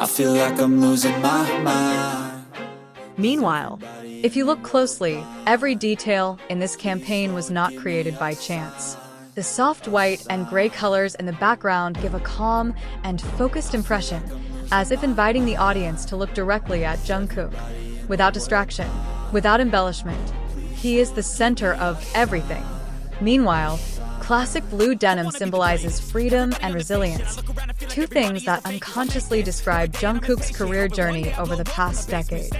I feel like I'm losing my mind. Meanwhile, if you look closely, every detail in this campaign was not created by chance. The soft white and gray colors in the background give a calm and focused impression, as if inviting the audience to look directly at Jungkook. Without distraction, without embellishment, he is the center of everything. Meanwhile, classic blue denim symbolizes freedom and resilience, two things that unconsciously describe Jungkook's career journey over the past decade.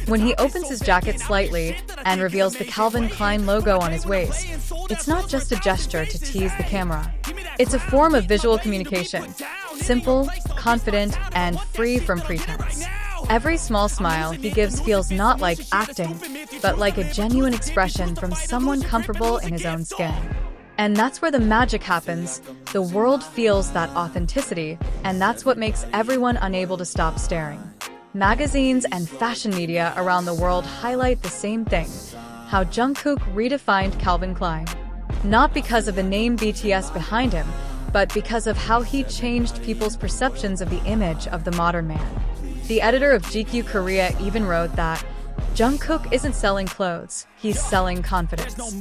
When he opens his jacket slightly and reveals the Calvin Klein logo on his waist, it's not just a gesture to tease the camera. It's a form of visual communication, simple, confident, and free from pretense. Every small smile he gives feels not like acting, but like a genuine expression from someone comfortable in his own skin. And that's where the magic happens. The world feels that authenticity, and that's what makes everyone unable to stop staring. Magazines and fashion media around the world highlight the same thing, how Jungkook redefined Calvin Klein. Not because of the name BTS behind him, but because of how he changed people's perceptions of the image of the modern man. The editor of GQ Korea even wrote that Jungkook isn't selling clothes, he's selling confidence.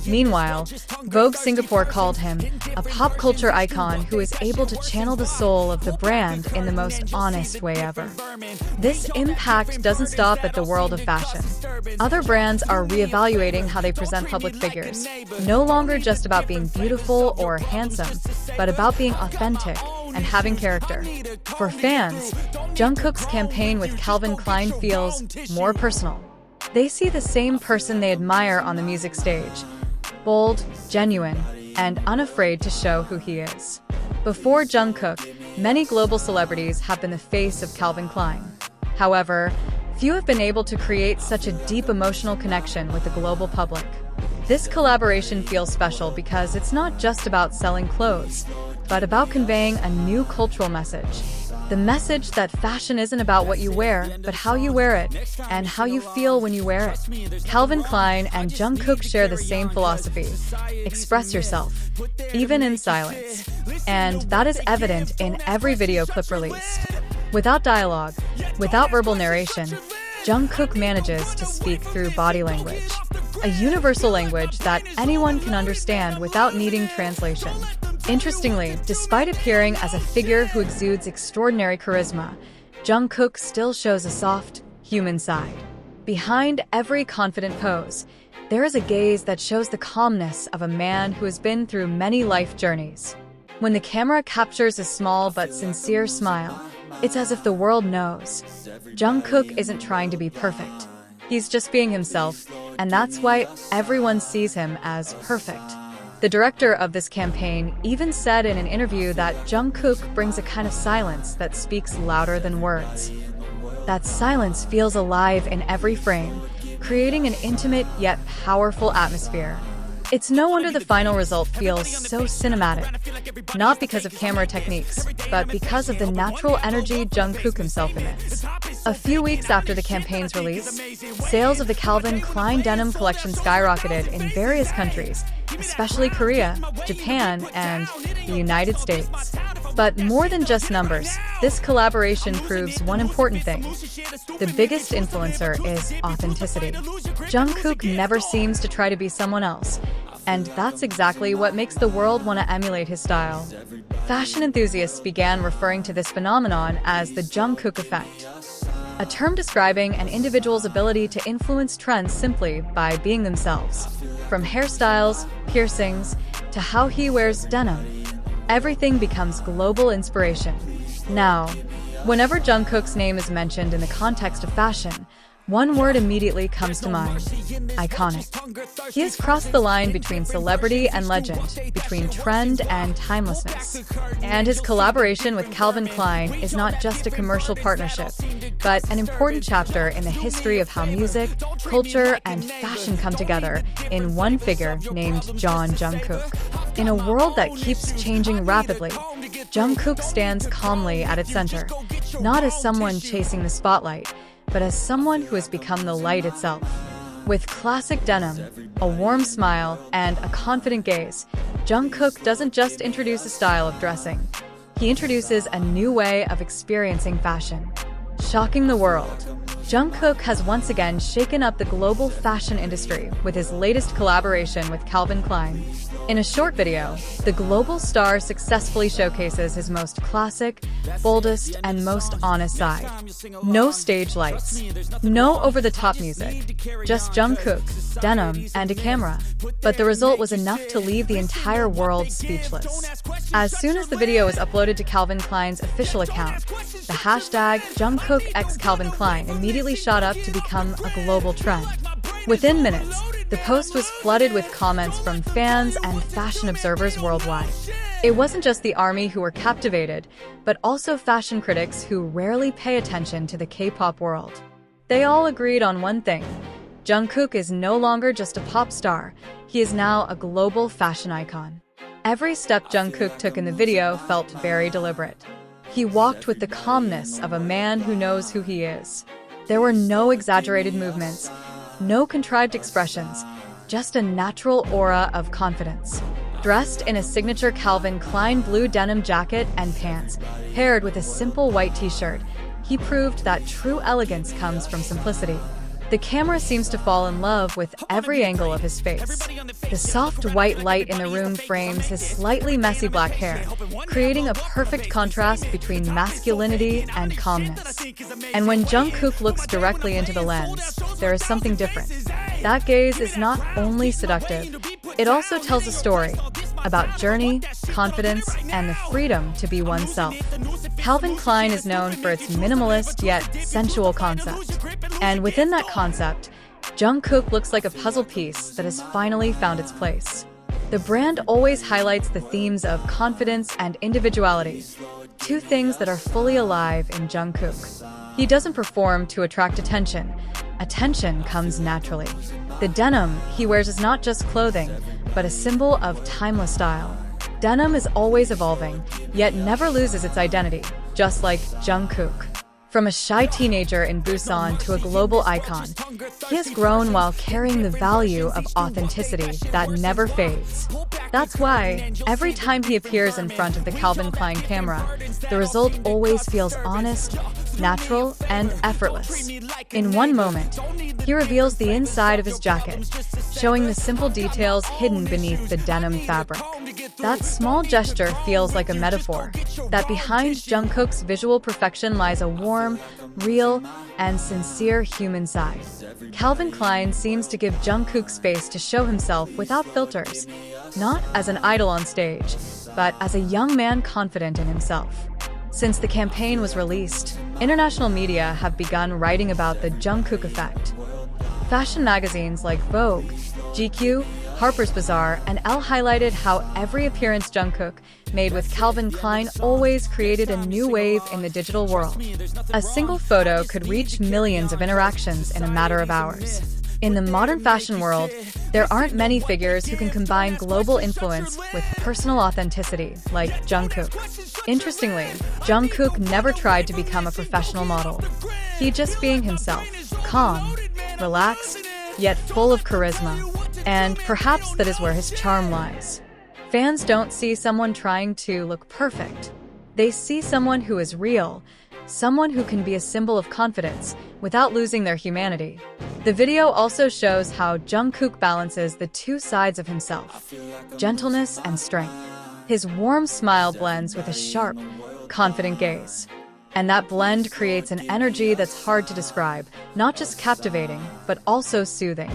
Meanwhile, Vogue Singapore called him a pop culture icon who is able to channel the soul of the brand in the most honest way ever. This impact doesn't stop at the world of fashion. Other brands are reevaluating how they present public figures, no longer just about being beautiful or handsome, but about being authentic and having character. For fans, Jungkook's campaign with Calvin Klein feels more personal. They see the same person they admire on the music stage, bold, genuine, and unafraid to show who he is. Before Jungkook, many global celebrities have been the face of Calvin Klein. However, few have been able to create such a deep emotional connection with the global public. This collaboration feels special because it's not just about selling clothes, but about conveying a new cultural message. The message that fashion isn't about what you wear, but how you wear it, and how you feel when you wear it. Calvin Klein and Jungkook share the same philosophy: express yourself, even in silence. And that is evident in every video clip released. Without dialogue, without verbal narration, Jungkook manages to speak through body language, a universal language that anyone can understand without needing translation. Interestingly, despite appearing as a figure who exudes extraordinary charisma, Jungkook still shows a soft, human side. Behind every confident pose, there is a gaze that shows the calmness of a man who has been through many life journeys. When the camera captures a small but sincere smile, it's as if the world knows Jungkook isn't trying to be perfect. He's just being himself, and that's why everyone sees him as perfect. The director of this campaign even said in an interview that Jungkook brings a kind of silence that speaks louder than words. That silence feels alive in every frame, creating an intimate yet powerful atmosphere. It's no wonder the final result feels so cinematic, not because of camera techniques, but because of the natural energy Jungkook himself emits. A few weeks after the campaign's release, sales of the Calvin Klein denim collection skyrocketed in various countries, especially Korea, Japan, and the United States. But more than just numbers, this collaboration proves one important thing. The biggest influencer is authenticity. Jungkook never seems to try to be someone else, and that's exactly what makes the world want to emulate his style. Fashion enthusiasts began referring to this phenomenon as the Jungkook effect, a term describing an individual's ability to influence trends simply by being themselves. From hairstyles, piercings, to how he wears denim, everything becomes global inspiration. Now, whenever Jungkook's name is mentioned in the context of fashion, one word immediately comes to mind: iconic. He has crossed the line between celebrity and legend, between trend and timelessness. And his collaboration with Calvin Klein is not just a commercial partnership, but an important chapter in the history of how music, culture, and fashion come together in one figure named John Jungkook. In a world that keeps changing rapidly, Jungkook stands calmly at its center, not as someone chasing the spotlight, but as someone who has become the light itself. With classic denim, a warm smile, and a confident gaze, Jungkook doesn't just introduce a style of dressing. he introduces a new way of experiencing fashion. Shocking the world, Jungkook has once again shaken up the global fashion industry with his latest collaboration with Calvin Klein. In a short video, the global star successfully showcases his most classic, boldest, and most honest side. No stage lights, no over-the-top music, just Jungkook, denim, and a camera. But the result was enough to leave the entire world speechless. As soon as the video was uploaded to Calvin Klein's official account, the hashtag #JungkookXCalvinKlein immediately shot up to become a global trend. Within minutes, the post was flooded with comments from fans and fashion observers worldwide. It wasn't just the army who were captivated, but also fashion critics who rarely pay attention to the K-pop world. They all agreed on one thing: Jungkook is no longer just a pop star, he is now a global fashion icon. Every step Jungkook took in the video felt very deliberate. He walked with the calmness of a man who knows who he is. There were no exaggerated movements, no contrived expressions, just a natural aura of confidence. Dressed in a signature Calvin Klein blue denim jacket and pants, paired with a simple white t-shirt, he proved that true elegance comes from simplicity. The camera seems to fall in love with every angle of his face. The soft white light in the room frames his slightly messy black hair, creating a perfect contrast between masculinity and calmness. And when Jungkook looks directly into the lens, there is something different. That gaze is not only seductive, it also tells a story about journey, confidence, and the freedom to be oneself. Calvin Klein is known for its minimalist yet sensual concept. And within that concept, Jungkook looks like a puzzle piece that has finally found its place. The brand always highlights the themes of confidence and individuality, two things that are fully alive in Jungkook. He doesn't perform to attract attention. Attention comes naturally. The denim he wears is not just clothing, but a symbol of timeless style. Denim is always evolving, yet never loses its identity, just like Jungkook. From a shy teenager in Busan to a global icon, he has grown while carrying the value of authenticity that never fades. That's why, every time he appears in front of the Calvin Klein camera, the result always feels honest, natural, and effortless. In one moment, he reveals the inside of his jacket, showing the simple details hidden beneath the denim fabric. That small gesture feels like a metaphor, that behind Jungkook's visual perfection lies a warm, real, and sincere human side. Calvin Klein seems to give Jungkook space to show himself without filters, not as an idol on stage, but as a young man confident in himself. Since the campaign was released, international media have begun writing about the Jungkook effect. Fashion magazines like Vogue, GQ, Harper's Bazaar, and Elle highlighted how every appearance Jungkook made with Calvin Klein always created a new wave in the digital world. A single photo could reach millions of interactions in a matter of hours. In the modern fashion world, there aren't many figures who can combine global influence with personal authenticity like Jungkook. Interestingly, Jungkook never tried to become a professional model. He just being himself, calm, relaxed, yet full of charisma. And perhaps that is where his charm lies. Fans don't see someone trying to look perfect. They see someone who is real, someone who can be a symbol of confidence without losing their humanity. The video also shows how Jungkook balances the two sides of himself, gentleness and strength. His warm smile blends with a sharp, confident gaze. And that blend creates an energy that's hard to describe, not just captivating, but also soothing.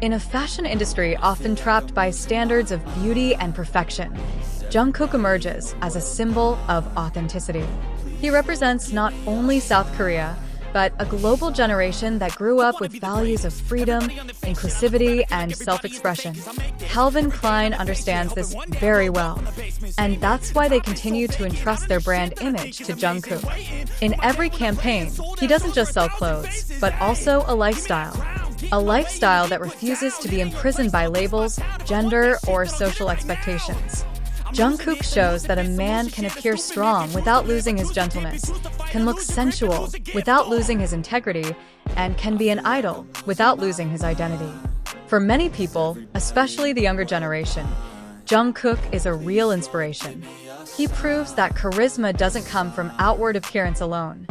In a fashion industry often trapped by standards of beauty and perfection, Jungkook emerges as a symbol of authenticity. He represents not only South Korea, but a global generation that grew up with values of freedom, inclusivity, and self-expression. Calvin Klein understands this very well, and that's why they continue to entrust their brand image to Jungkook. In every campaign, he doesn't just sell clothes, but also a lifestyle. A lifestyle that refuses to be imprisoned by labels, gender, or social expectations. Jungkook shows that a man can appear strong without losing his gentleness, can look sensual without losing his integrity, and can be an idol without losing his identity. For many people, especially the younger generation, Jungkook is a real inspiration. He proves that charisma doesn't come from outward appearance alone.